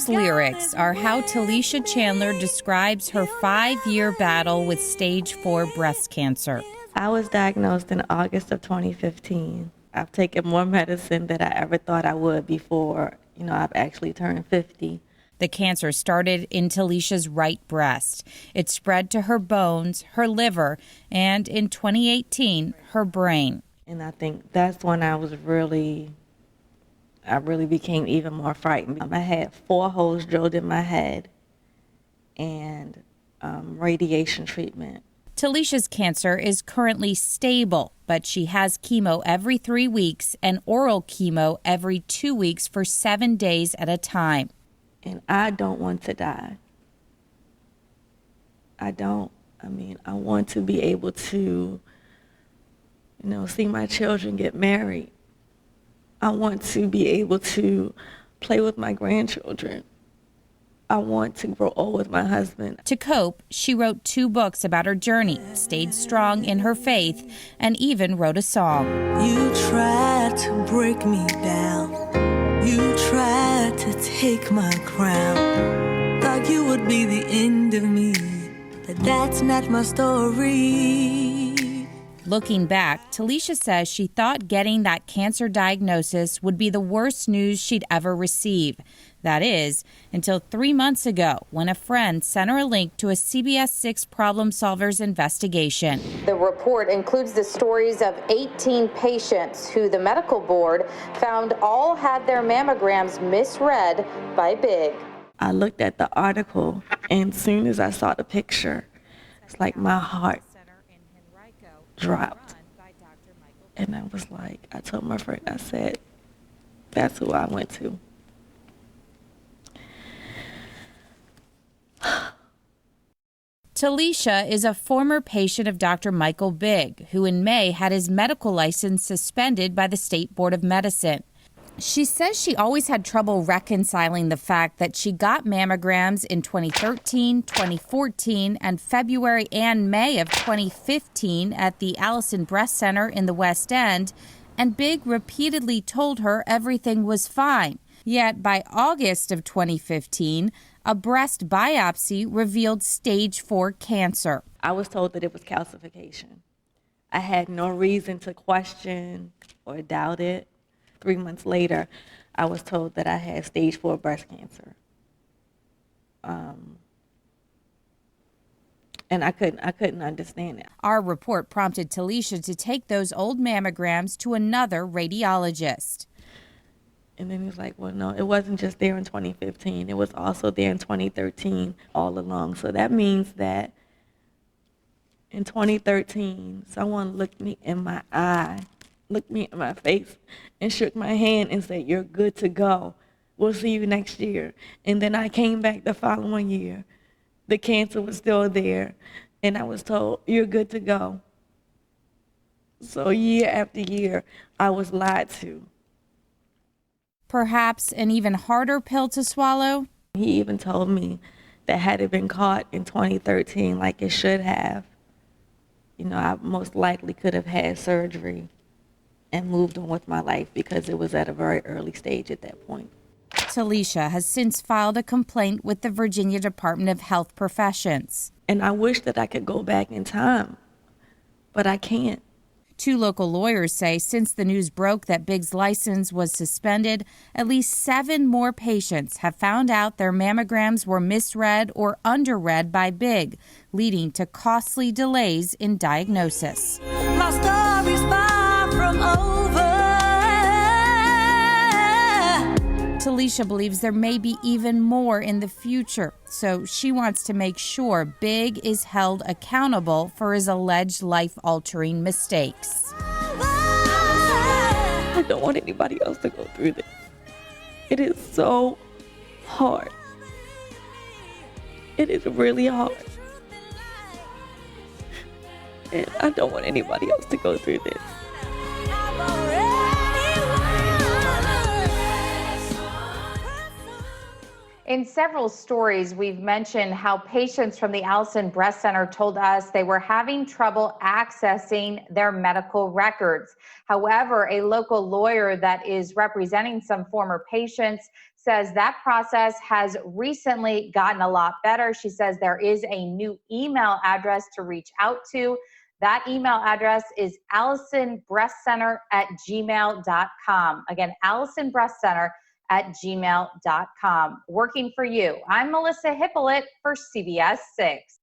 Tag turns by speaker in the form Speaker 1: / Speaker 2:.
Speaker 1: Those lyrics are how Taleshia Chandler describes her 5-year battle with stage 4 breast cancer.
Speaker 2: I was diagnosed in August of 2015. I've taken more medicine than I ever thought I would before, I've actually turned 50.
Speaker 1: The cancer started in Taleshia's right breast. It spread to her bones, her liver, and in 2018, her brain.
Speaker 2: And I think that's when I really became even more frightened. I had 4 holes drilled in my head and radiation treatment.
Speaker 1: Taleshia's cancer is currently stable, but she has chemo every 3 weeks and oral chemo every 2 weeks for 7 days at a time.
Speaker 2: And I don't want to die. I don't. I want to be able to, see my children get married. I want to be able to play with my grandchildren. I want to grow old with my husband.
Speaker 1: To cope, she wrote 2 books about her journey, stayed strong in her faith, and even wrote a song.
Speaker 3: You tried to break me down. You tried to take my crown. Thought you would be the end of me, but that's not my story.
Speaker 1: Looking back, Taleshia says she thought getting that cancer diagnosis would be the worst news she'd ever receive. That is, until 3 months ago, when a friend sent her a link to a CBS 6 Problem Solvers investigation.
Speaker 4: The report includes the stories of 18 patients who the medical board found all had their mammograms misread by Big.
Speaker 2: I looked at the article, and as soon as I saw the picture, it's like my heart dropped. And I was like, I told my friend, I said, that's who I went to.
Speaker 1: Taleshia is a former patient of Dr. Michael Big, who in May had his medical license suspended by the State Board of Medicine. She says she always had trouble reconciling the fact that she got mammograms in 2013, 2014, and February and May of 2015 at the Allison Breast Center in the West End, and Big repeatedly told her everything was fine. Yet by August of 2015, a breast biopsy revealed stage 4 cancer.
Speaker 2: I was told that it was calcification. I had no reason to question or doubt it. 3 months later, I was told that I had stage 4 breast cancer. And I couldn't understand it.
Speaker 1: Our report prompted Taleshia to take those old mammograms to another radiologist.
Speaker 2: And then he was like, well, no, it wasn't just there in 2015. It was also there in 2013 all along. So that means that in 2013, someone looked me in my eye, looked me in my face, and shook my hand and said, you're good to go. We'll see you next year. And then I came back the following year. The cancer was still there, and I was told, you're good to go. So year after year, I was lied to.
Speaker 1: Perhaps an even harder pill to swallow?
Speaker 2: He even told me that had it been caught in 2013 like it should have, I most likely could have had surgery and moved on with my life because it was at a very early stage at that point.
Speaker 1: Taleshia has since filed a complaint with the Virginia Department of Health Professions.
Speaker 2: And I wish that I could go back in time, but I can't.
Speaker 1: 2 local lawyers say since the news broke that Big's license was suspended, at least 7 more patients have found out their mammograms were misread or underread by Big, leading to costly delays in diagnosis.
Speaker 3: My story's far from over.
Speaker 1: Taleshia believes there may be even more in the future, so she wants to make sure Big is held accountable for his alleged life-altering mistakes.
Speaker 2: I don't want anybody else to go through this. It is so hard. It is really hard. And I don't want anybody else to go through this.
Speaker 4: In several stories, we've mentioned how patients from the Allison Breast Center told us they were having trouble accessing their medical records. However, a local lawyer that is representing some former patients says that process has recently gotten a lot better. She says there is a new email address to reach out to. That email address is AllisonBreastCenter@gmail.com. Again, AllisonBreastCenter@gmail.com. Working for you. I'm Melissa Hippolyte for CBS 6.